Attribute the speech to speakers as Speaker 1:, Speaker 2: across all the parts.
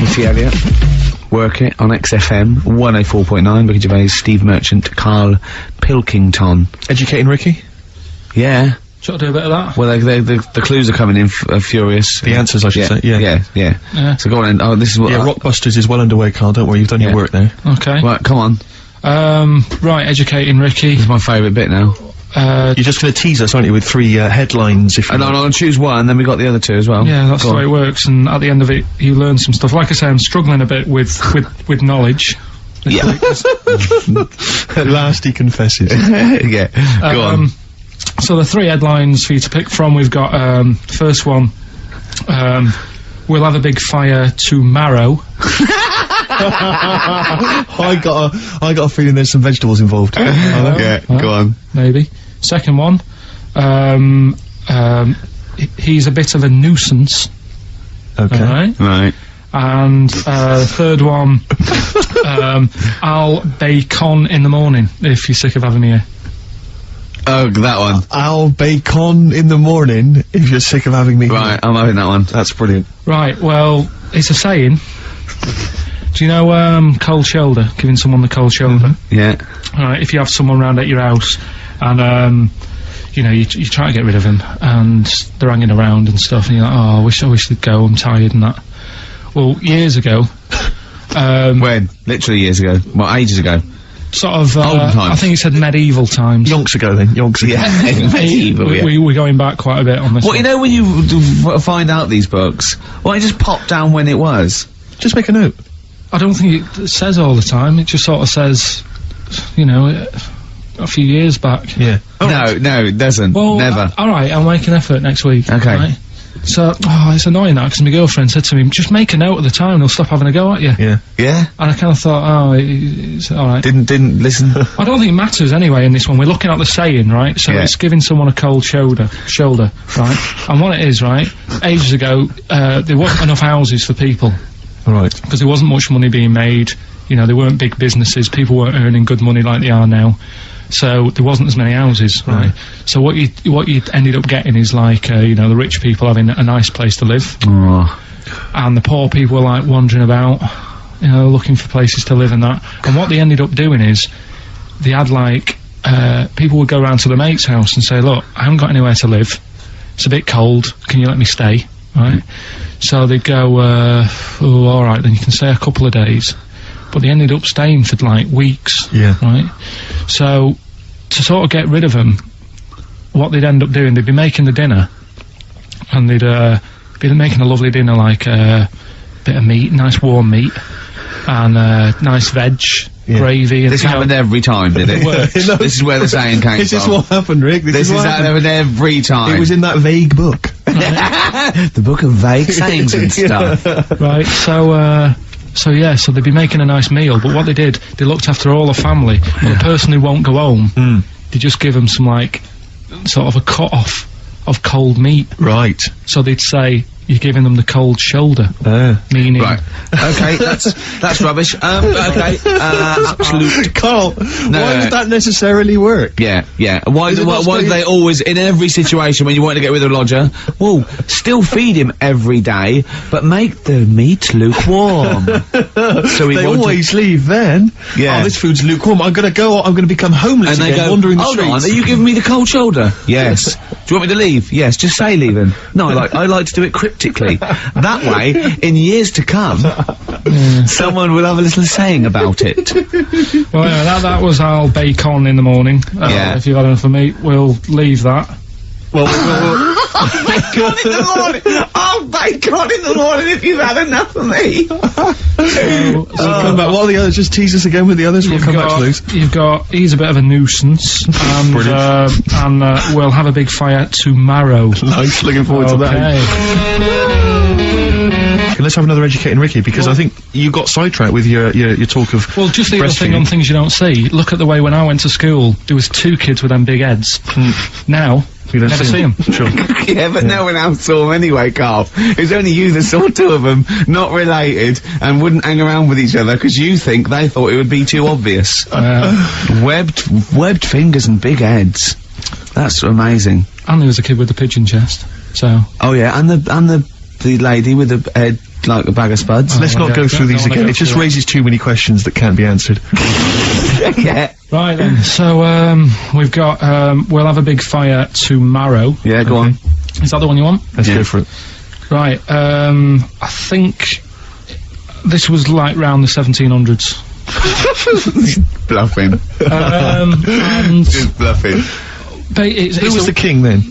Speaker 1: Missy Elliott. Work It on XFM 104.9. Ricky Gervais, Steve Merchant, Karl Pilkington.
Speaker 2: Educating Ricky?
Speaker 1: Yeah.
Speaker 3: Shall I do a bit of that?
Speaker 1: Well, the clues are coming in furious.
Speaker 2: The answers, I should say.
Speaker 1: Yeah. So go on, and this is what...
Speaker 2: Yeah, Rockbusters is well underway, Karl. Don't worry, you've done your work there.
Speaker 3: Okay.
Speaker 1: Right, come on.
Speaker 3: Right, Educating Ricky.
Speaker 1: This is my favourite bit now.
Speaker 2: You're just going to tease us, aren't you, with 3 headlines, if you
Speaker 1: And I'm going to choose one, and then we got the other 2 as well.
Speaker 3: Yeah, that's the way it works, and at the end of it, you learn some stuff. Like I say, I'm struggling a bit with knowledge.
Speaker 1: Yeah.
Speaker 2: At last he confesses.
Speaker 1: Yeah, go on.
Speaker 3: So the 3 headlines for you to pick from, we've got, first one, we'll have a big fire tomorrow.
Speaker 2: I got a feeling there's some vegetables involved.
Speaker 1: Yeah, go on.
Speaker 3: Maybe. Second one, he's a bit of a nuisance.
Speaker 2: Okay.
Speaker 3: Alright.
Speaker 1: Right.
Speaker 3: And, third one, I'll bacon in the morning, if you're sick of having me here.
Speaker 1: Oh, that one.
Speaker 2: I'll bacon in the morning if you're sick of having me.
Speaker 1: Right, I'm having that one.
Speaker 2: That's brilliant.
Speaker 3: Right, well, it's a saying. Do you know, cold shoulder? Giving someone the cold shoulder?
Speaker 1: Yeah.
Speaker 3: Alright, if you have someone round at your house, and, you know, you try to get rid of them, and they're hanging around and stuff, and you're like, oh, I wish they'd go, I'm tired and that. Well, years ago,
Speaker 1: when? Literally years ago. Well, ages ago.
Speaker 3: sort of,
Speaker 1: Olden times.
Speaker 3: I think it said medieval times.
Speaker 2: Yonks ago then, yonks ago.
Speaker 1: Yeah, medieval, yeah.
Speaker 3: We're going back quite a bit on this
Speaker 1: Well,
Speaker 3: one.
Speaker 1: you know when you find out these books, why don't you just pop down when it was?
Speaker 2: Just make a note.
Speaker 3: I don't think it says all the time, it just sort of says, you know, a few years back.
Speaker 2: Yeah.
Speaker 1: No, it doesn't.
Speaker 3: Well,
Speaker 1: never.
Speaker 3: Alright, I'll make an effort next week.
Speaker 1: Okay.
Speaker 3: Right? So, it's annoying that, because my girlfriend said to me, just make a note of the time and they'll stop having a go at you.
Speaker 2: Yeah.
Speaker 1: Yeah?
Speaker 3: And I kind of thought, it's alright.
Speaker 1: Didn't listen?
Speaker 3: I don't think it matters anyway in this one. We're looking at the saying, right? So it's giving someone a cold shoulder, right? And what it is, right? Ages ago, there wasn't enough houses for people.
Speaker 2: Alright.
Speaker 3: Because there wasn't much money being made. You know, there weren't big businesses. People weren't earning good money like they are now. So there wasn't as many houses, right? So what you ended up getting is like, you know, the rich people having a nice place to live. And the poor people were like wandering about, you know, looking for places to live and that. And what they ended up doing is, they had like, people would go around to the mate's house and say, look, I haven't got anywhere to live. It's a bit cold. Can you let me stay? Right? So they'd go, oh, alright, then you can stay a couple of days. But they ended up staying for like weeks.
Speaker 2: Yeah.
Speaker 3: Right? So, to sort of get rid of them, what they'd end up doing, they'd be making the dinner, and they'd be making a lovely dinner, like a bit of meat, nice warm meat, and nice veg, gravy. And
Speaker 1: this happened every time, did it? This is where the saying came from.
Speaker 2: This is what happened, Rick.
Speaker 1: This is how it happened every time.
Speaker 2: It was in that vague book.
Speaker 1: The book of vague sayings and stuff.
Speaker 3: Right, so they'd be making a nice meal, but what they did, they looked after all the family, but the person who won't go home, they just give them some, like, sort of a cut-off of cold meat.
Speaker 2: Right.
Speaker 3: So they'd say, you're giving them the cold shoulder. Meaning...
Speaker 1: Right. Okay, that's rubbish. Okay, absolute...
Speaker 2: Karl, why would that necessarily work?
Speaker 1: Yeah. Why do they always, in every situation when you want to get rid of a lodger, well, still feed him every day, but make the meat lukewarm. So
Speaker 2: they always leave then.
Speaker 1: Yeah.
Speaker 2: Oh, this food's lukewarm. I'm gonna become homeless
Speaker 1: and
Speaker 2: again,
Speaker 1: they go,
Speaker 2: wandering the
Speaker 1: hold
Speaker 2: streets.
Speaker 1: on, are you giving me the cold shoulder? Yes. Do you want me to leave? Yes, just say leaving. No, I like to do it cryptically. That way, in years to come, someone will have a little saying about it.
Speaker 3: Well, yeah, that was our bacon in the morning. If you've had enough of meat, we'll leave that.
Speaker 2: Well,
Speaker 1: bacon in the morning! Oh, bacon in the morning if you've had enough of me!
Speaker 2: We'll come back. What are the others? Just tease us again with the others. We'll come back to those.
Speaker 3: You've got, he's a bit of a nuisance, and we'll have a big fire tomorrow.
Speaker 2: Nice, looking forward to that. Okay, let's have another Educating Ricky, because I think you got sidetracked with your talk of
Speaker 3: Well, just the other thing on things you don't see. Look at the way when I went to school, there was 2 kids with them big heads. Now, you never see them.
Speaker 2: Sure.
Speaker 1: Yeah, but no one else saw them anyway, Karl. It was only you that saw 2 of them, not related, and wouldn't hang around with each other, because you think they thought it would be too obvious. Webbed fingers and big heads. That's amazing.
Speaker 3: And there was a kid with a pigeon chest, so...
Speaker 1: Oh yeah, and the lady with the head like a bag of spuds.
Speaker 2: Let's not go through these again. It just raises too many questions that can't be answered.
Speaker 1: Yeah.
Speaker 3: Right then, so we've got we'll have a big fire tomorrow.
Speaker 1: Yeah, go on.
Speaker 3: Is that the one you want?
Speaker 2: Let's go for it.
Speaker 3: Right, I think this was like round the 1700s.
Speaker 1: Bluffing.
Speaker 3: And
Speaker 1: Just bluffing.
Speaker 2: Who was the king then?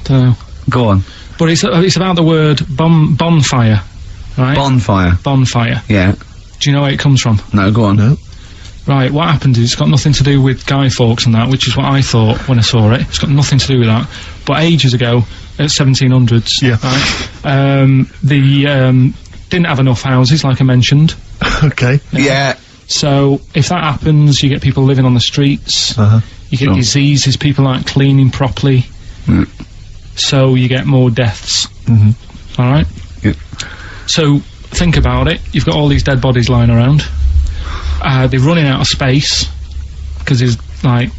Speaker 3: Dunno.
Speaker 1: Go on.
Speaker 3: But it's about the word bonfire, right?
Speaker 1: Bonfire.
Speaker 3: Bonfire.
Speaker 1: Yeah.
Speaker 3: Do you know where it comes from?
Speaker 1: No, go on.
Speaker 2: No.
Speaker 3: Right, what happened is it's got nothing to do with Guy Fawkes and that, which is what I thought when I saw it. It's got nothing to do with that. But ages ago, at 1700s,
Speaker 2: Yeah.
Speaker 3: right, they didn't have enough houses, like I mentioned.
Speaker 2: Okay.
Speaker 1: Yeah.
Speaker 3: So if that happens, you get people living on the streets. You get
Speaker 1: Sure.
Speaker 3: diseases, people aren't cleaning properly.
Speaker 1: Mm.
Speaker 3: So you get more deaths. Alright?
Speaker 1: Yeah.
Speaker 3: So think about it. You've got all these dead bodies lying around. They're running out of space because there's like,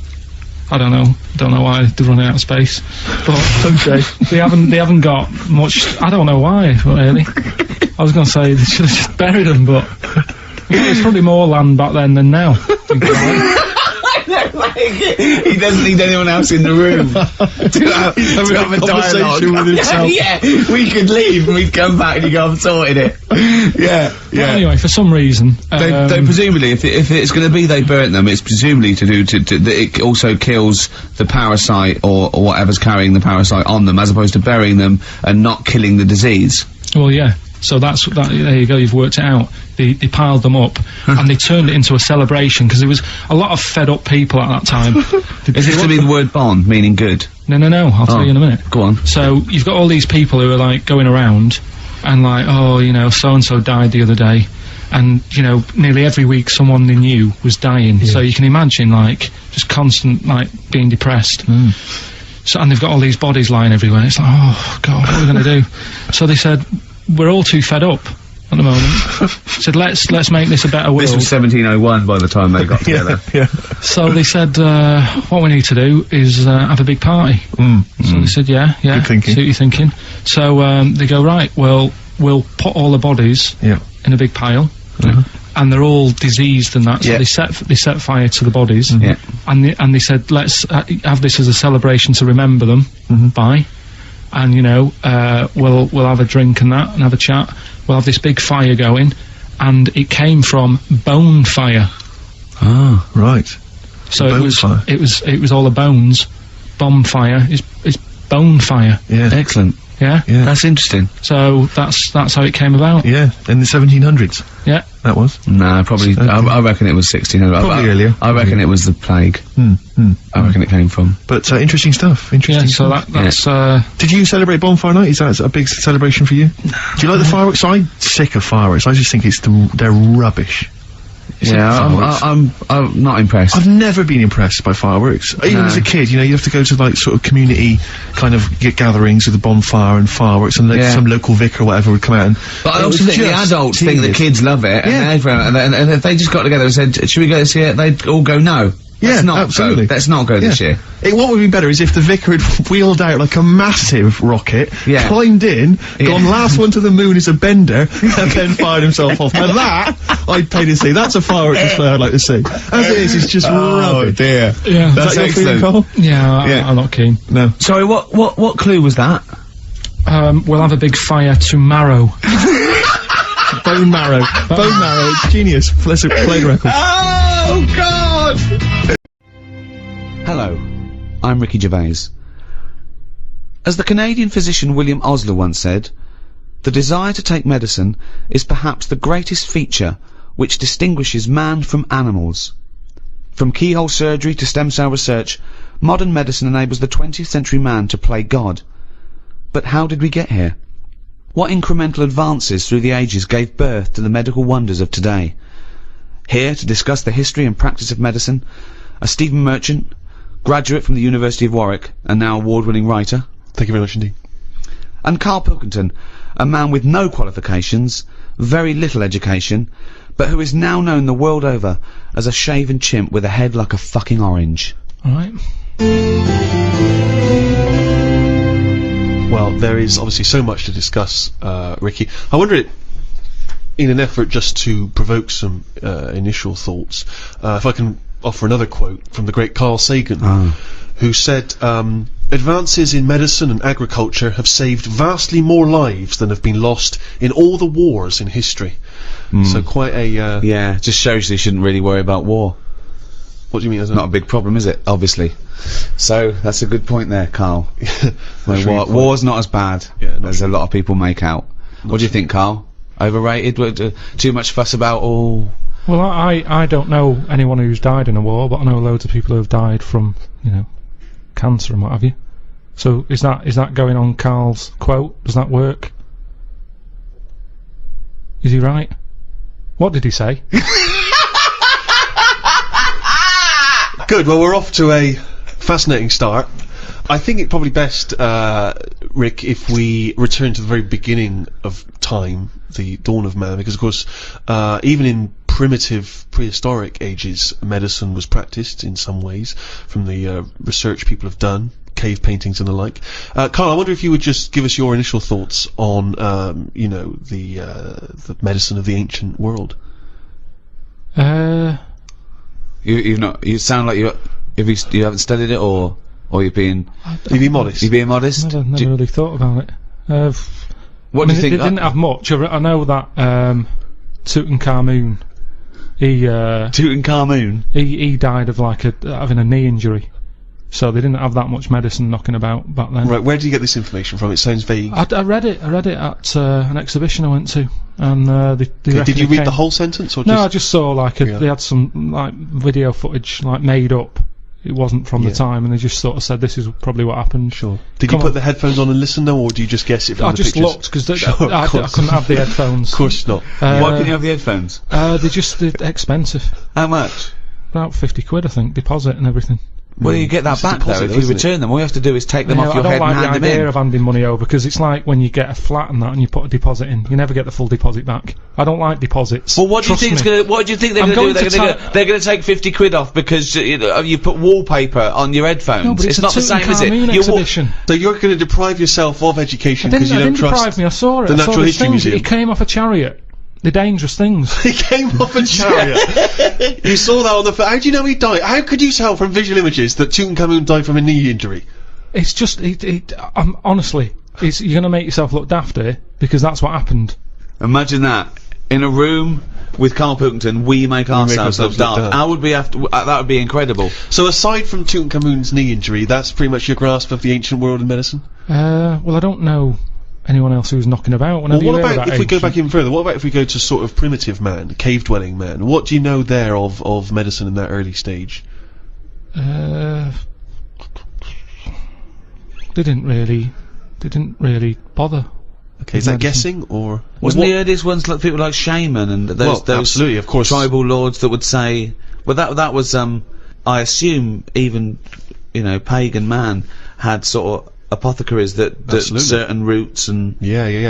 Speaker 3: I don't know why they're running out of space, but okay, they haven't got much. I don't know why really. I was going to say they should have just buried them, but there's probably more land back then than now.
Speaker 1: He doesn't need anyone else in the room to have a dialogue
Speaker 2: with himself.
Speaker 1: Yeah, we could leave and we'd come back and you go, I've sorted it. Yeah, yeah.
Speaker 3: Anyway, for some reason,
Speaker 1: They presumably, if it's going to be they burnt them, it's presumably to do that it also kills the parasite or whatever's carrying the parasite on them, as opposed to burying them and not killing the disease.
Speaker 3: well, yeah. So that's that. There you go. You've worked it out. They piled them up and they turned it into a celebration because there was a lot of fed up people at that time.
Speaker 1: Is this to be the word bon, meaning good?
Speaker 3: No. I'll tell you in a minute.
Speaker 1: Go on.
Speaker 3: So you've got all these people who are like going around and like, oh, you know, so and so died the other day, and you know, nearly every week someone they knew was dying. So you can imagine like just constant like being depressed. So and they've got all these bodies lying everywhere. And it's like, oh god, what are we going to do? So they said, we're all too fed up at the moment. Said let's make this a better world.
Speaker 1: This was 1701 by the time they got together.
Speaker 2: Yeah.
Speaker 3: So they said, what we need to do is have a big party. So they said, yeah,
Speaker 2: Good thinking.
Speaker 3: see what you're thinking. So they go, right, well, we'll put all the bodies
Speaker 2: Yeah.
Speaker 3: in a big pile, and they're all diseased and that. So
Speaker 1: Yeah.
Speaker 3: they set fire to the bodies,
Speaker 1: Yeah.
Speaker 3: and they said, let's have this as a celebration to remember them by, and you know, we'll have a drink and that, and have a chat. We'll have this big fire going, and it came from bone fire.
Speaker 1: Ah.
Speaker 2: Right.
Speaker 3: So
Speaker 2: Bone fire.
Speaker 3: it was all the bones. Bonfire is bone fire.
Speaker 2: Yeah.
Speaker 1: Excellent.
Speaker 3: Yeah.
Speaker 2: Yeah.
Speaker 1: That's interesting.
Speaker 3: So that's how it came about.
Speaker 2: Yeah. In the 1700s.
Speaker 3: Yeah.
Speaker 2: That was.
Speaker 1: Nah, probably. I reckon it was 1600.
Speaker 2: Probably earlier.
Speaker 1: I reckon it was the plague. I reckon it came from.
Speaker 2: But interesting stuff. Interesting.
Speaker 3: Yeah. So
Speaker 2: stuff.
Speaker 3: that's
Speaker 2: Did you celebrate Bonfire Night? Is that a big celebration for you? Do you like the fireworks? I'm sick of fireworks. I just think they're rubbish.
Speaker 1: Yeah, I'm not impressed.
Speaker 2: I've never been impressed by fireworks. Even
Speaker 1: No.
Speaker 2: as a kid, you know, you have to go to like sort of community kind of gatherings with a bonfire and fireworks, and like,
Speaker 1: Yeah.
Speaker 2: some local vicar or whatever would come out and.
Speaker 1: But I
Speaker 2: it
Speaker 1: also
Speaker 2: was
Speaker 1: think the
Speaker 2: just
Speaker 1: adults think the
Speaker 2: tedious.
Speaker 1: kids love it,
Speaker 2: Yeah.
Speaker 1: and if they just got together and said, should we go see it, they'd all go, no.
Speaker 2: Yeah,
Speaker 1: let's not
Speaker 2: absolutely.
Speaker 1: Go. Let's not go this year.
Speaker 2: What would be better is if the vicar had wheeled out like a massive rocket,
Speaker 1: Yeah.
Speaker 2: climbed in,
Speaker 1: Yeah.
Speaker 2: gone last one to the moon as a bender, and then fired himself off. Now that, I'd pay to see. That's a fireworks display I'd like to see. As it is, it's just rubbish.
Speaker 1: dear.
Speaker 3: yeah.
Speaker 2: Is
Speaker 1: That's
Speaker 2: that your feeling,
Speaker 1: excellent.
Speaker 2: Carl?
Speaker 3: Yeah,
Speaker 1: Yeah.
Speaker 3: I'm not keen.
Speaker 2: No.
Speaker 1: Sorry, what clue was that?
Speaker 3: We'll have a big fire tomorrow.
Speaker 2: Bone marrow. Bone marrow. Genius. Let's play the record.
Speaker 1: Oh, God! Hello, I'm Ricky Gervais. As the Canadian physician William Osler once said, the desire to take medicine is perhaps the greatest feature which distinguishes man from animals. From keyhole surgery to stem cell research, modern medicine enables the 20th century man to play God. But how did we get here? What incremental advances through the ages gave birth to the medical wonders of today? Here to discuss the history and practice of medicine are Stephen Merchant, graduate from the University of Warwick and now award-winning writer,
Speaker 2: Thank you very much indeed.
Speaker 1: and Karl Pilkington, a man with no qualifications, very little education, but who is now known the world over as a shaven chimp with a head like a fucking orange.
Speaker 3: All right.
Speaker 2: Well, Well, there is obviously so much to discuss, Ricky. I wonder, in an effort just to provoke some initial thoughts, if I can offer another quote from the great Carl Sagan, who said, advances in medicine and agriculture have saved vastly more lives than have been lost in all the wars in history. So quite a...
Speaker 1: Yeah, just shows you shouldn't really worry about war.
Speaker 2: What do you mean?
Speaker 1: It's not a big problem, is it? Obviously. So, that's a good point there, Carl. War's not as bad as a lot of people make out. What do you think, Carl? Overrated? Too much fuss about all...
Speaker 3: Well, I don't know anyone who's died in a war, but I know loads of people who have died from, cancer and what have you. So is that going on Carl's quote? Does that work? Is he right? What did he say?
Speaker 2: Good, well, we're off to a fascinating start. I think it's probably best, Rick, if we return to the very beginning of time, the dawn of man, because of course, even in primitive prehistoric ages, medicine was practiced in some ways from the research people have done, cave paintings and the like. Carl, I wonder if you would just give us your initial thoughts on, the medicine of the ancient world.
Speaker 1: You sound like you haven't studied it, or you're being...
Speaker 2: You're being modest.
Speaker 1: You're being modest?
Speaker 3: Never really thought about it.
Speaker 1: What do you think?
Speaker 3: They didn't have much. I know that Tutankhamun, he died of having a knee injury, so they didn't have that much medicine knocking about back then.
Speaker 2: Right, where did you get this information from? It sounds vague.
Speaker 3: I read it at an exhibition I went to, and
Speaker 2: did you read the whole sentence, or just...
Speaker 3: No, I just saw they had some video footage made up. It wasn't from the time, and they just sort of said this is probably what happened.
Speaker 2: Sure. Did you put the headphones on and listen though, or do you just guess it from the pictures?
Speaker 3: I just looked, because I couldn't have the headphones.
Speaker 2: Of course not.
Speaker 1: Why couldn't you have the headphones?
Speaker 3: They're expensive.
Speaker 1: How much?
Speaker 3: About £50, I think, deposit and everything.
Speaker 1: Well, you get that back though if you return them. All you have to do is take them off your head and hand them in.
Speaker 3: I don't like the idea of handing money over, because it's like when you get a flat and that, and you put a deposit in, you never get the full deposit back. I don't like deposits.
Speaker 1: Well, what do you think they're going to do? They're going to take £50 off because you put wallpaper on your headphones.
Speaker 3: No, but it's
Speaker 1: not the same, is it?
Speaker 3: Exhibition.
Speaker 2: So you're going to deprive yourself of education because you don't trust...
Speaker 3: deprive me. I saw it.
Speaker 2: The Natural History Museum.
Speaker 3: It came off a chariot. The dangerous things.
Speaker 2: He came off a chariot. You saw that on the... How do you know he died? How could you tell from visual images that Tutankhamun died from a knee injury?
Speaker 3: It's just... honestly, you're going to make yourself look daft here, because that's what happened.
Speaker 1: Imagine that. In a room with Karl Pilkington, we make ourselves look daft. That would be incredible.
Speaker 2: So aside from Tutankhamun's knee injury, that's pretty much your grasp of the ancient world in medicine?
Speaker 3: Well, I don't know anyone else who's knocking about.
Speaker 2: Well, what about if we go back even further? What about if we go to sort of primitive man, cave-dwelling man? What do you know there of medicine in that early stage?
Speaker 3: They didn't really bother.
Speaker 2: Okay, is that guessing, or
Speaker 1: wasn't the earliest ones like people like shaman and those
Speaker 2: absolutely, of course,
Speaker 1: tribal lords that would say? Well, that was I assume even pagan man had sort of apothecaries that certain roots and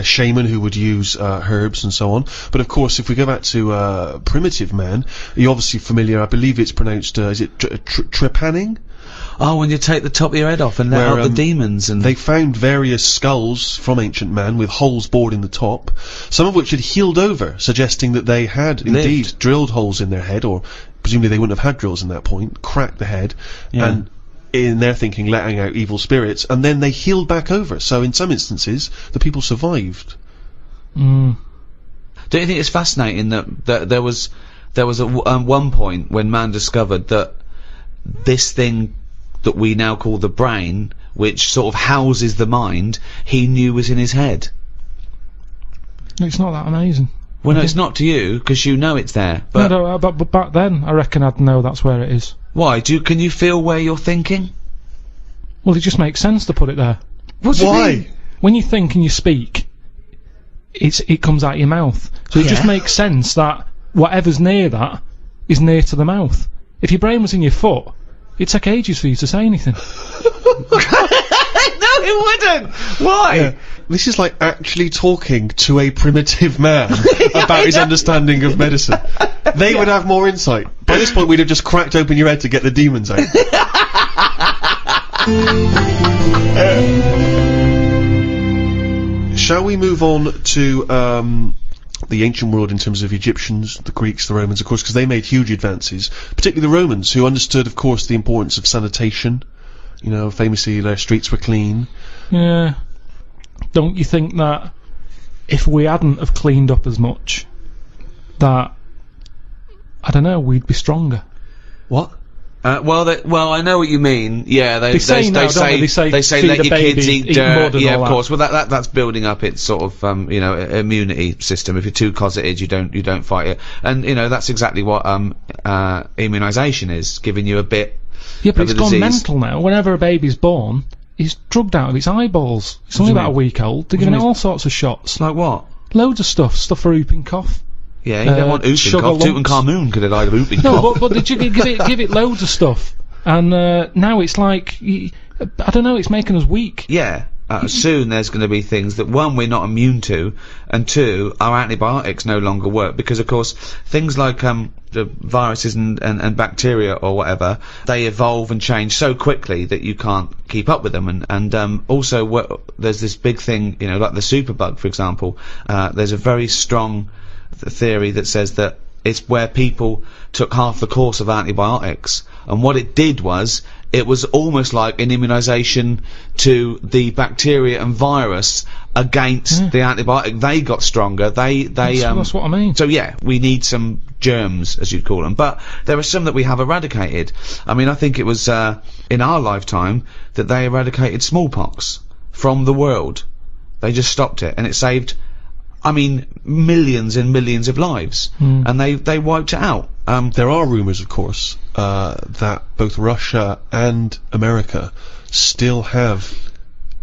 Speaker 2: shaman who would use herbs and so on. But of course, if we go back to primitive man, you're obviously familiar. I believe it's pronounced is it trepanning?
Speaker 1: Oh, when you take the top of your head off and let out the demons. And
Speaker 2: they found various skulls from ancient man with holes bored in the top, some of which had healed over, suggesting that they had indeed drilled holes in their head, or presumably they wouldn't have had drills in that point, cracked the head, and in their thinking letting out evil spirits, and then they healed back over. So in some instances, the people survived.
Speaker 1: Don't you think it's fascinating that there was one point when man discovered that this thing that we now call the brain, which sort of houses the mind, he knew was in his head?
Speaker 3: It's not that amazing.
Speaker 1: Well, no, it's not to you, because you know it's there. But
Speaker 3: no, but back then, I reckon I'd know that's where it is.
Speaker 1: Why? Can you feel where you're thinking?
Speaker 3: Well, it just makes sense to put it there.
Speaker 2: Why?
Speaker 3: When you think and you speak, it comes out your mouth. So it just makes sense that whatever's near that is near to the mouth. If your brain was in your foot, it'd take ages for you to say anything.
Speaker 1: No, it wouldn't! Why?
Speaker 2: Yeah. This is like actually talking to a primitive man about his understanding of medicine. They would have more insight. By this point, we'd have just cracked open your head to get the demons out. Shall we move on to the ancient world in terms of Egyptians, the Greeks, the Romans, of course, because they made huge advances, particularly the Romans, who understood, of course, the importance of sanitation. You know, famously their streets were clean.
Speaker 3: Yeah. Don't you think that if we hadn't have cleaned up as much, that, I don't know, we'd be stronger?
Speaker 2: What?
Speaker 1: Well, I know what you mean. Yeah, they say
Speaker 3: now, don't they? They say feed
Speaker 1: let
Speaker 3: the
Speaker 1: your kids
Speaker 3: baby,
Speaker 1: eat
Speaker 3: eat
Speaker 1: dirt.
Speaker 3: mud and
Speaker 1: Yeah,
Speaker 3: all
Speaker 1: of
Speaker 3: that.
Speaker 1: course. Well, that's building up its sort of immunity system. If you're too cosseted, you don't fight it. And that's exactly what immunisation is, giving you a bit.
Speaker 3: Yeah, but
Speaker 1: of
Speaker 3: it's
Speaker 1: the
Speaker 3: gone
Speaker 1: disease.
Speaker 3: mental now. Whenever a baby's born, he's drugged out of its eyeballs. It's only about a week old. They're giving it all sorts of shots.
Speaker 1: Like what?
Speaker 3: Loads of stuff for whooping cough.
Speaker 1: Yeah, you don't want whooping
Speaker 3: sugar
Speaker 1: cough.
Speaker 3: lumps.
Speaker 1: Tutankhamun could have died of whooping
Speaker 3: No,
Speaker 1: cough.
Speaker 3: but did you give it loads of stuff? And now it's like, I don't know, it's making us weak.
Speaker 1: Yeah. Soon there's going to be things that, one, we're not immune to, and two, our antibiotics no longer work, because of course things like the viruses and bacteria or whatever, they evolve and change so quickly that you can't keep up with them, and also there's this big thing, like the superbug, for example. There's a very strong theory that says that it's where people took half the course of antibiotics, and what it did was, it was almost like an immunisation to the bacteria and virus against the antibiotic. They got stronger.
Speaker 3: That's what I mean.
Speaker 1: So yeah, we need some germs, as you'd call them, but there are some that we have eradicated. I mean, I think it was in our lifetime that they eradicated smallpox from the world. They just stopped it, and it saved, millions and millions of lives, and they wiped it out.
Speaker 2: There are rumours, of course, that both Russia and America still have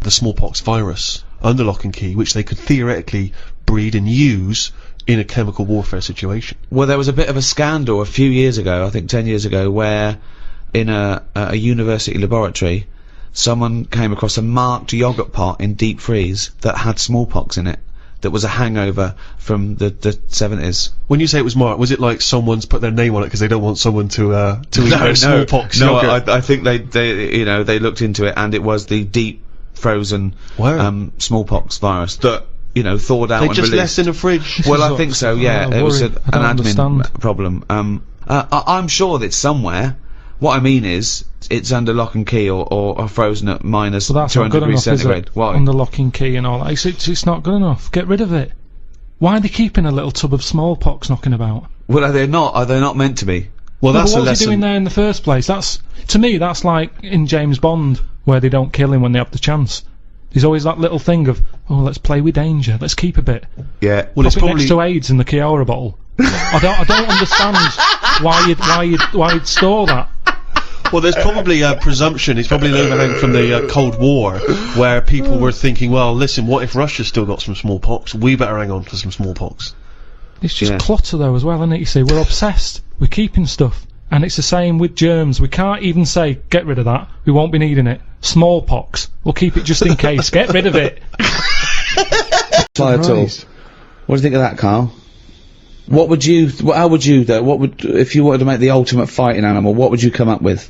Speaker 2: the smallpox virus under lock and key, which they could theoretically breed and use in a chemical warfare situation.
Speaker 1: Well, there was a bit of a scandal a few years ago, I think 10 years ago, where in a university laboratory, someone came across a marked yogurt pot in deep freeze that had smallpox in it. That was a hangover from the 70s.
Speaker 2: When you say it was marked, was it like someone's put their name on it because they don't want someone to eat their smallpox
Speaker 1: No,
Speaker 2: yogurt?
Speaker 1: I think they looked into it, and it was the deep frozen smallpox virus that thawed out
Speaker 2: They
Speaker 1: and
Speaker 2: just
Speaker 1: released.
Speaker 2: left in a fridge.
Speaker 1: Well, I think so. Yeah, it was an admin problem. I'm sure that it's somewhere. What I mean is, it's under lock and key or frozen at minus
Speaker 3: Well, that's
Speaker 1: 200
Speaker 3: not good
Speaker 1: degrees
Speaker 3: enough, is
Speaker 1: centigrade.
Speaker 3: it?
Speaker 1: Why?
Speaker 3: Under lock and key and all that. It's not good enough. Get rid of it. Why are they keeping a little tub of smallpox knocking about?
Speaker 1: Well, are they not meant to be?
Speaker 2: Well, that's
Speaker 3: but
Speaker 2: a
Speaker 3: what's he
Speaker 2: lesson.
Speaker 3: doing there in the first place? To me, that's like in James Bond, where they don't kill him when they have the chance. There's always that little thing of, let's play with danger, let's keep a bit.
Speaker 1: Yeah.
Speaker 2: Well, it's
Speaker 3: Pop it
Speaker 2: probably
Speaker 3: next to AIDS in the Chiara bottle. I don't understand why you'd store that.
Speaker 2: Well, there's probably a presumption, it's probably an overhang from the Cold War, where people were thinking, well, listen, what if Russia's still got some smallpox? We better hang on to some smallpox.
Speaker 3: It's just clutter though as well, isn't it? You see, we're obsessed. We're keeping stuff. And it's the same with germs. We can't even say, get rid of that. We won't be needing it. Smallpox. We'll keep it just in case. Get rid of it.
Speaker 1: Fly at all. What do you think of that, Carl? How would you, though, if you wanted to make the ultimate fighting animal, what would you come up with?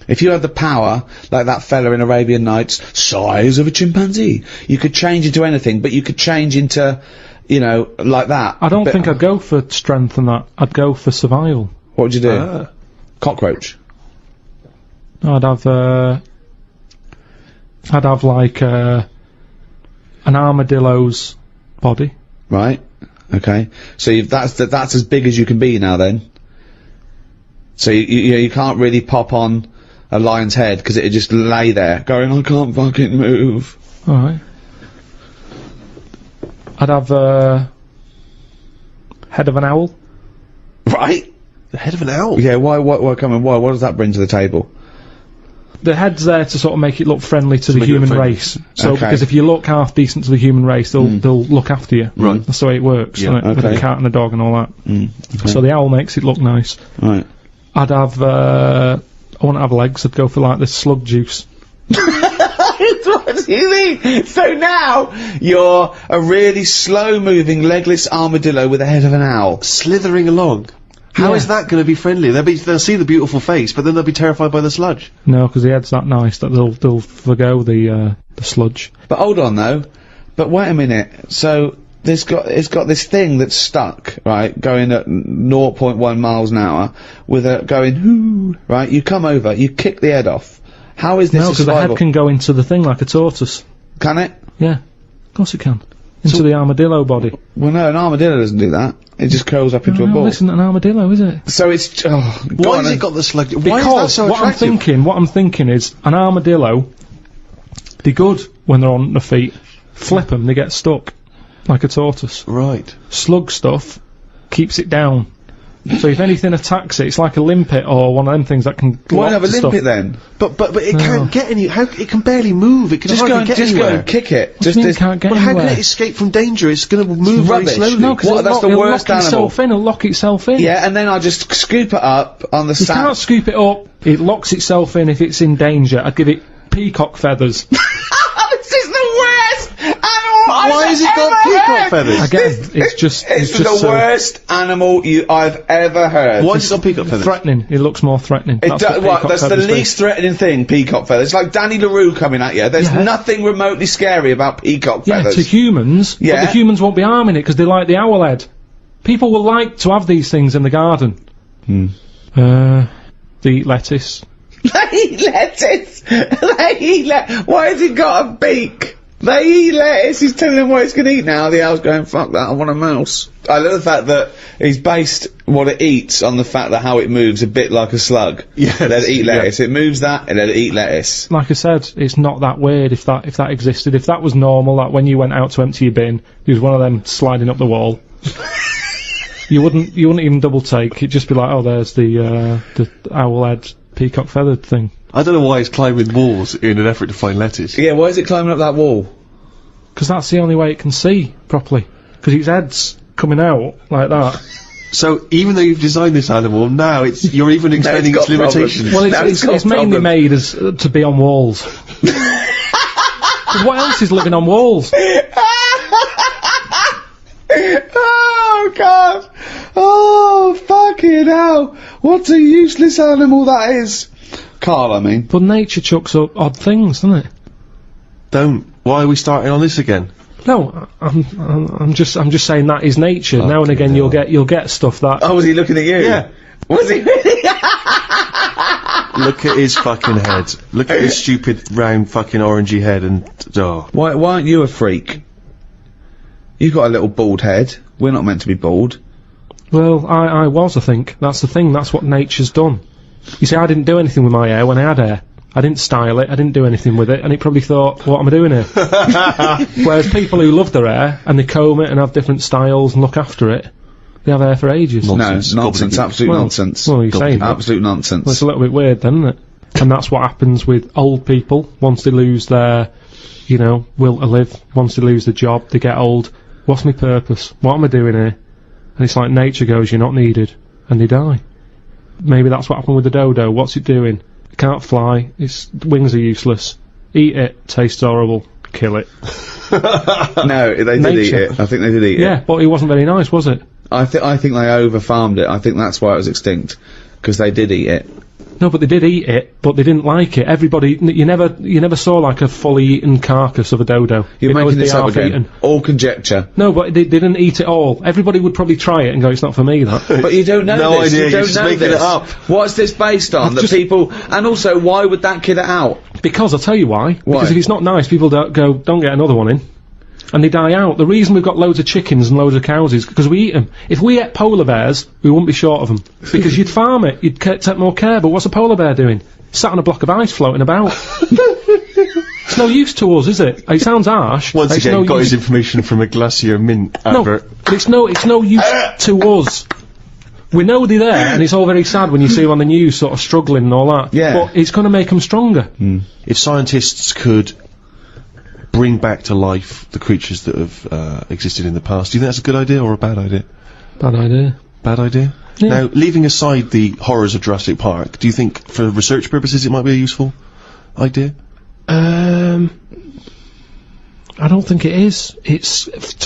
Speaker 1: If you had the power, like that fella in Arabian Nights, size of a chimpanzee, you could change into anything, but you could change into, like that.
Speaker 3: I don't think I'd go for strength and that. I'd go for survival.
Speaker 1: What would you do? Cockroach.
Speaker 3: I'd have like an armadillo's body.
Speaker 1: Right. Okay. So that's as big as you can be now then. So you can't really pop on a lion's head because it'd just lay there going, I can't fucking move.
Speaker 3: Alright. I'd have head of an owl.
Speaker 1: Right.
Speaker 2: The head of an owl?
Speaker 1: Yeah, why what does that bring to the table?
Speaker 3: The head's there to sort of make it look friendly to the
Speaker 2: make it
Speaker 3: human
Speaker 2: friendly.
Speaker 3: race. So,
Speaker 1: Okay.
Speaker 3: because if you look half decent to the human race, they'll look after you.
Speaker 2: Right.
Speaker 3: That's the way it works,
Speaker 2: Yeah,
Speaker 3: isn't it? With
Speaker 1: okay.
Speaker 3: the cat and the dog and all that.
Speaker 1: Okay.
Speaker 3: So the owl makes it look nice.
Speaker 1: Right.
Speaker 3: I'd have, I wouldn't have legs, I'd go for like this slug juice.
Speaker 1: What do you mean? So now you're a really slow moving legless armadillo with the head of an owl.
Speaker 2: Slithering along. How is that going to be friendly? They'll see the beautiful face, but then they'll be terrified by the sludge.
Speaker 3: No, because the head's that nice that they'll forgo the sludge.
Speaker 1: But hold on though. But wait a minute. So it's got this thing that's stuck, right, going at 0.1 miles an hour, with a going whoo, right? You come over, you kick the head off. How is this?
Speaker 3: No, because the head can go into the thing like a tortoise.
Speaker 1: Can it?
Speaker 3: Yeah, of course it can. Into the armadillo body.
Speaker 1: Well, no, an armadillo doesn't do that. It just curls up into a ball.
Speaker 3: This isn't an armadillo, is it?
Speaker 1: So it's.
Speaker 2: Why has it got the sludge? Why
Speaker 3: Because
Speaker 2: is that so attractive?
Speaker 3: what I'm thinking is an armadillo. They're good when they're on their feet. Flip them, they get stuck like a tortoise.
Speaker 2: Right.
Speaker 3: Slug stuff keeps it down. So if anything attacks it, it's like a limpet or one of them things that can.
Speaker 1: Why have a limpet then?
Speaker 2: But it can't get any. How it can barely move. It can
Speaker 1: Just
Speaker 2: hardly get anywhere.
Speaker 1: go and kick it.
Speaker 3: Can't get
Speaker 2: But how
Speaker 3: anywhere.
Speaker 2: can it escape from danger? It's going to move very
Speaker 1: rubbish.
Speaker 2: slowly.
Speaker 3: No, because
Speaker 1: That's the worst animal.
Speaker 3: It'll lock itself in.
Speaker 1: Yeah, and then I just scoop it up on the
Speaker 3: You
Speaker 1: sand.
Speaker 3: can't scoop it up. It locks itself in if it's in danger. I'd give it peacock feathers.
Speaker 1: This is the worst animal.
Speaker 2: Why has it got peacock feathers?
Speaker 3: Again, it's just
Speaker 1: the worst animal I've ever heard.
Speaker 2: Why has it got peacock feathers?
Speaker 3: threatening. It looks more threatening.
Speaker 1: That's the least threatening thing, peacock feathers. It's like Danny LaRue coming at you. There's nothing remotely scary about peacock feathers.
Speaker 3: To humans,
Speaker 1: Yeah.
Speaker 3: but the humans won't be harming it because they like the owl head. People will like to have these things in the garden. They eat lettuce.
Speaker 1: They eat lettuce. Why has it got a beak? They eat lettuce. He's telling them what it's going to eat now. The owl's going, fuck that, I want a mouse. I love the fact that he's based what it eats on the fact that how it moves a bit like a slug.
Speaker 2: Yes,
Speaker 1: Let it eat lettuce. It moves that and let it eat lettuce.
Speaker 3: Like I said, it's not that weird if that existed. If that was normal, that when you went out to empty your bin, there was one of them sliding up the wall. you wouldn't even double take. It'd just be like, oh, there's the owl head peacock feathered thing.
Speaker 2: I don't know why it's climbing walls in an effort to find lettuce.
Speaker 1: Yeah, why is it climbing up that wall?
Speaker 3: Because that's the only way it can see properly. Because its head's coming out like that.
Speaker 2: So even though you've designed this animal, now you're even extending its limitations.
Speaker 3: Well, it's mainly made as to be on walls. 'Cause what else is living on walls?
Speaker 1: Oh God! Oh fucking hell! What a useless animal that is, Carl. I mean,
Speaker 3: But nature chucks up odd things, doesn't it?
Speaker 2: Don't. Why are we starting on this again?
Speaker 3: No, I'm just saying that is nature. Now and again, you'll get stuff that.
Speaker 1: oh, was he looking at you?
Speaker 2: Yeah.
Speaker 1: Was he really?
Speaker 2: Look at his fucking head. Look at his stupid round fucking orangey head and
Speaker 1: Why aren't you a freak? You've got a little bald head. We're not meant to be bald.
Speaker 3: Well, I was. I think that's the thing. That's what nature's done. You see, I didn't do anything with my hair when I had hair. I didn't style it. I didn't do anything with it, and it probably thought, "What am I doing here?" Whereas people who love their hair and they comb it and have different styles and look after it, they have hair for ages.
Speaker 2: Nonsense.
Speaker 1: No, nonsense. Absolute nonsense.
Speaker 3: Well, you're saying that.
Speaker 1: Absolute nonsense.
Speaker 3: Well, it's a little bit weird, then, isn't it? And that's what happens with old people once they lose their, will to live. Once they lose the job, they get old. What's my purpose? What am I doing here? And it's like nature goes, you're not needed, and they die. Maybe that's what happened with the dodo. What's it doing? It can't fly. Its wings are useless. Eat it. Tastes horrible. Kill it.
Speaker 1: No, they did eat it. I think they did eat it.
Speaker 3: Yeah, but it wasn't very nice, was it?
Speaker 1: I think they over-farmed it. I think that's why it was extinct. Because they did eat it.
Speaker 3: No, but they did eat it, but they didn't like it. Everybody, you never saw like a fully eaten carcass of a dodo.
Speaker 1: You're making this up
Speaker 3: half
Speaker 1: again.
Speaker 3: eaten.
Speaker 1: All conjecture.
Speaker 3: No, but they didn't eat it all. Everybody would probably try it and go, it's not for me, that.
Speaker 1: But you don't know
Speaker 2: No
Speaker 1: this.
Speaker 2: idea,
Speaker 1: You
Speaker 2: you're
Speaker 1: don't
Speaker 2: just
Speaker 1: know
Speaker 2: making
Speaker 1: this.
Speaker 2: it up.
Speaker 1: What's this based on? That people... And also, why would that kid it out?
Speaker 3: Because I'll tell you why.
Speaker 1: Why?
Speaker 3: Because if it's not nice, people don't get another one in. And they die out. The reason we've got loads of chickens and loads of cows is because we eat them. If we ate polar bears, we wouldn't be short of them. Because you'd farm it, you'd take more care, but what's a polar bear doing? Sat on a block of ice floating about. It's no use to us, is it? It sounds harsh.
Speaker 2: once
Speaker 3: It's
Speaker 2: again
Speaker 3: no
Speaker 2: got
Speaker 3: use.
Speaker 2: his information from a Glacier Mint
Speaker 3: No,
Speaker 2: advert.
Speaker 3: but it's no use to us. We know they're there, and it's all very sad when you see them on the news sort of struggling and all that.
Speaker 1: Yeah.
Speaker 3: But it's going to make them stronger.
Speaker 2: If scientists could bring back to life the creatures that have existed in the past, do you think that's a good idea or a bad idea?
Speaker 3: Bad idea.
Speaker 2: Bad idea?
Speaker 3: Yeah.
Speaker 2: Now, leaving aside the horrors of Jurassic Park, do you think for research purposes it might be a useful idea?
Speaker 3: I don't think it is.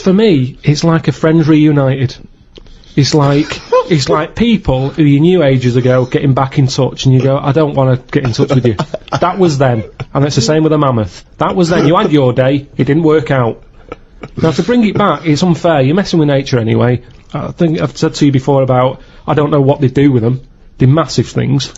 Speaker 3: For me, it's like a Friends reunited.
Speaker 4: It's like people who you knew ages ago getting back in touch, and you go, I don't want to get in touch with you. That was then, and it's the same with a mammoth. That was then. You had your day. It didn't work out. Now to bring it back, it's unfair. You're messing with nature anyway. I think I've said to you before about I don't know what they do with them. They're massive things.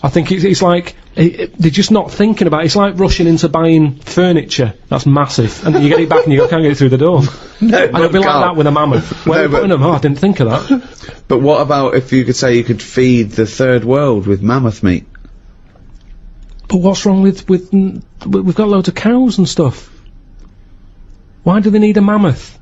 Speaker 4: I think it's like they're just not thinking about it. It's like rushing into buying furniture that's massive, and then you get it back and you can't get it through the door.
Speaker 1: No,
Speaker 4: And it'll be like that with a mammoth. Where are you putting them? Oh, I didn't think of that.
Speaker 1: But what about if you could say you could feed the third world with mammoth meat?
Speaker 4: But what's wrong with we've got loads of cows and stuff. Why do they need a mammoth?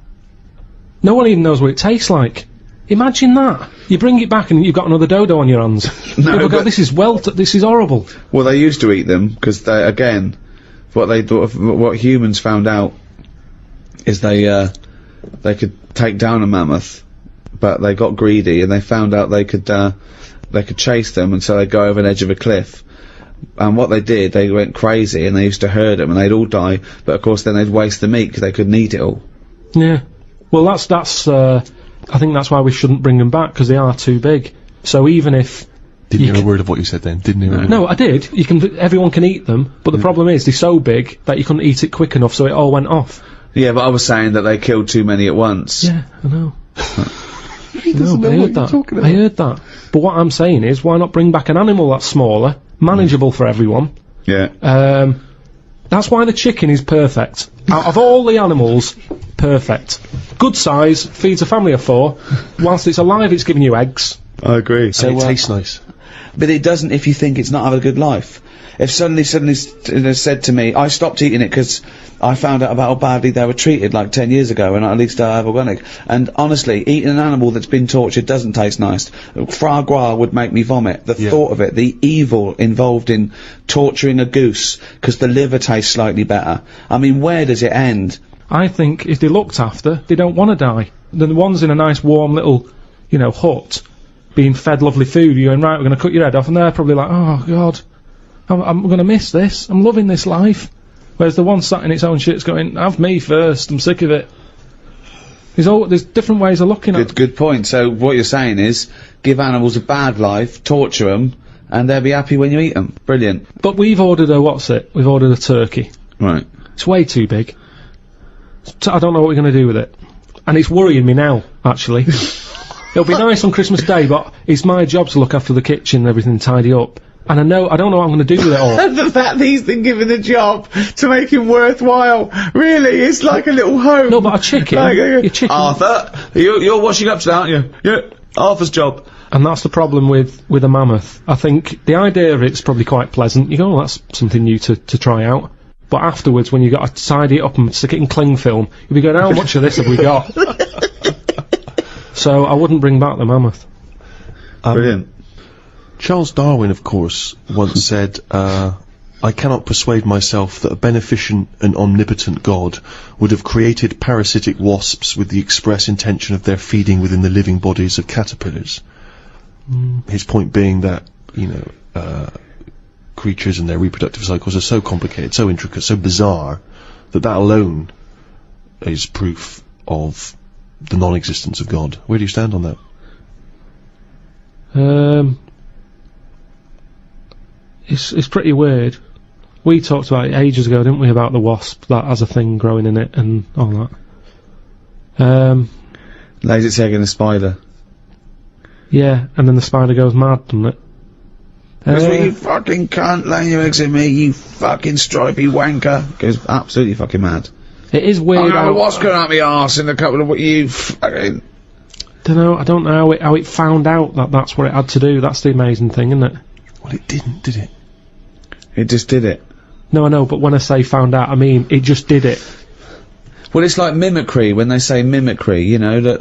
Speaker 4: No one even knows what it tastes like. Imagine that. You bring it back and you've got another dodo on your hands.
Speaker 1: No,
Speaker 4: People go,
Speaker 1: but-
Speaker 4: this is horrible.
Speaker 1: Well, they used to eat them because they, again, what humans found out is they could take down a mammoth, but they got greedy and they found out they could chase them, and so they'd go over an edge of a cliff. And what they did, they went crazy and they used to herd them, and they'd all die. But of course, then they'd waste the meat because they couldn't eat it all.
Speaker 4: Yeah. Well, that's. I think that's why we shouldn't bring them back, because they are too big. So even if
Speaker 2: Didn't hear a word of what you said then. Didn't hear a word.
Speaker 4: no, I did. Everyone can eat them, but the problem is they're so big that you couldn't eat it quick enough, so it all went off.
Speaker 1: Yeah, but I was saying that they killed too many at once.
Speaker 4: Yeah, I know.
Speaker 2: He doesn't know what you're talking about.
Speaker 4: I heard that. But what I'm saying is, why not bring back an animal that's smaller, manageable for everyone?
Speaker 1: Yeah.
Speaker 4: That's why the chicken is perfect. Out of all the animals, perfect. Good size, feeds a family of 4. Whilst it's alive, it's giving you eggs.
Speaker 1: I agree.
Speaker 2: So it tastes nice.
Speaker 1: But it doesn't if you think it's not having a good life. If suddenly said to me, I stopped eating it because I found out about how badly they were treated like 10 years ago, and at least I have organic. And honestly, eating an animal that's been tortured doesn't taste nice. Foie gras would make me vomit. The thought of it, the evil involved in torturing a goose because the liver tastes slightly better. I mean, where does it end?
Speaker 4: I think if they're looked after, they don't want to die. The ones in a nice warm little, hut, being fed lovely food, you're going, right, we're going to cut your head off, and they're probably like, oh God, I'm going to miss this, I'm loving this life. Whereas the one sat in its own shit's going, have me first, I'm sick of it. There's different ways of looking at it.
Speaker 1: Good point. So what you're saying is, give animals a bad life, torture them, and they'll be happy when you eat them. Brilliant.
Speaker 4: But we've ordered we've ordered a turkey.
Speaker 1: Right.
Speaker 4: It's way too big. So I don't know what we're going to do with it. And it's worrying me now, actually. It'll be nice on Christmas Day, but it's my job to look after the kitchen and everything, tidy up. And I don't know what I'm going to do with it all.
Speaker 1: The fact that he's been given a job to make him worthwhile, really, it's like a little home.
Speaker 4: No, but a chicken, your chicken.
Speaker 1: Arthur, you're washing up today, aren't you? Yeah, Arthur's job.
Speaker 4: And that's the problem with a mammoth. I think the idea of it's probably quite pleasant. You go, oh, that's something new to try out. But afterwards, when you got to tidy it up and stick it in cling film, you'll be going, how much of this have we got? So I wouldn't bring back the mammoth.
Speaker 1: Brilliant.
Speaker 2: Charles Darwin, of course, once said, I cannot persuade myself that a beneficent and omnipotent God would have created parasitic wasps with the express intention of their feeding within the living bodies of caterpillars. His point being that, creatures and their reproductive cycles are so complicated, so intricate, so bizarre, that alone is proof of the non-existence of God. Where do you stand on that?
Speaker 4: It's pretty weird. We talked about it ages ago, didn't we, about the wasp that has a thing growing in it and all that.
Speaker 1: Lays its egg in a spider.
Speaker 4: Yeah, and then the spider goes mad, doesn't it?
Speaker 1: That's what you fucking can't lay your eggs in me, you fucking stripy wanker. Goes absolutely fucking mad.
Speaker 4: It is weird.
Speaker 1: I don't know what's going out my arse in a couple of you fucking.
Speaker 4: I don't know how it found out that that's what it had to do. That's the amazing thing, isn't it?
Speaker 2: Well, it didn't, did it?
Speaker 1: It just did it.
Speaker 4: No, I know, but when I say found out, I mean it just did it.
Speaker 1: Well, it's like mimicry, when they say mimicry, that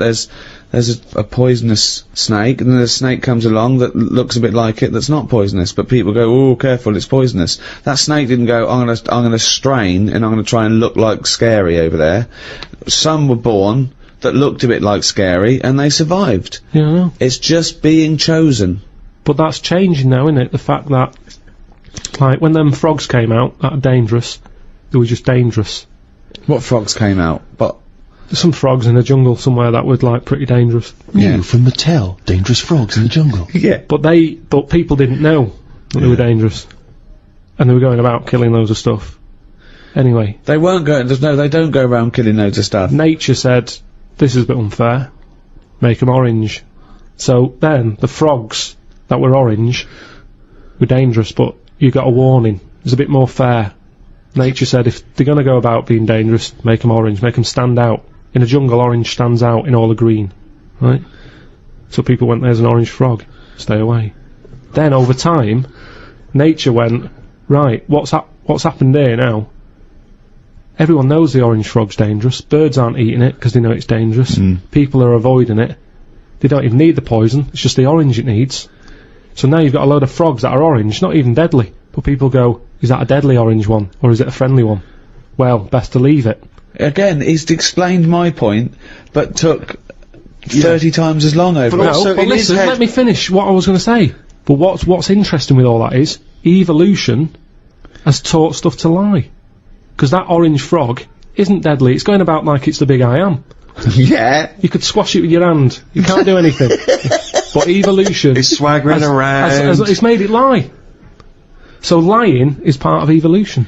Speaker 1: there's a poisonous snake, and then a snake comes along that looks a bit like it, that's not poisonous, but people go, oh, careful, it's poisonous. That snake didn't go, I'm gonna strain, and I'm gonna try and look like Scary over there. Some were born that looked a bit like Scary, and they survived.
Speaker 4: Yeah, I know.
Speaker 1: It's just being chosen.
Speaker 4: But that's changing now, isn't it? The fact that, like, when them frogs came out, that are dangerous, they were just dangerous.
Speaker 1: What frogs came out? But
Speaker 4: There's some frogs in a jungle somewhere that were like pretty dangerous.
Speaker 2: New from Mattel, dangerous frogs in the jungle.
Speaker 1: Yeah.
Speaker 4: But people didn't know that they were dangerous, and they were going about killing loads of stuff. Anyway,
Speaker 1: They weren't going. They don't go around killing loads of stuff.
Speaker 4: nature said, "This is a bit unfair. Make them orange." So then the frogs that were orange were dangerous, but you got a warning. It's a bit more fair. Nature said, if they're going to go about being dangerous, make them orange, make them stand out. In a jungle, orange stands out in all the green, right? So people went, there's an orange frog, stay away. Then over time, nature went, right, what's happened here now? Everyone knows the orange frog's dangerous. Birds aren't eating it because they know it's dangerous. People are avoiding it. They don't even need the poison, it's just the orange it needs. So now you've got a load of frogs that are orange, not even deadly. But people go, is that a deadly orange one, or is it a friendly one? Well, best to leave it.
Speaker 1: Again, he's explained my point, but took 30 times as long over
Speaker 2: But
Speaker 1: it.
Speaker 2: also-
Speaker 4: No, but
Speaker 2: in his
Speaker 4: listen,
Speaker 2: head-
Speaker 4: let me finish what I was going to say. But what's interesting with all that is, evolution has taught stuff to lie. Because that orange frog isn't deadly, it's going about like it's the big I am.
Speaker 1: Yeah.
Speaker 4: You could squash it with your hand, you can't do anything. But evolution
Speaker 2: It's swaggering around.
Speaker 4: it's made it lie. So lying is part of evolution.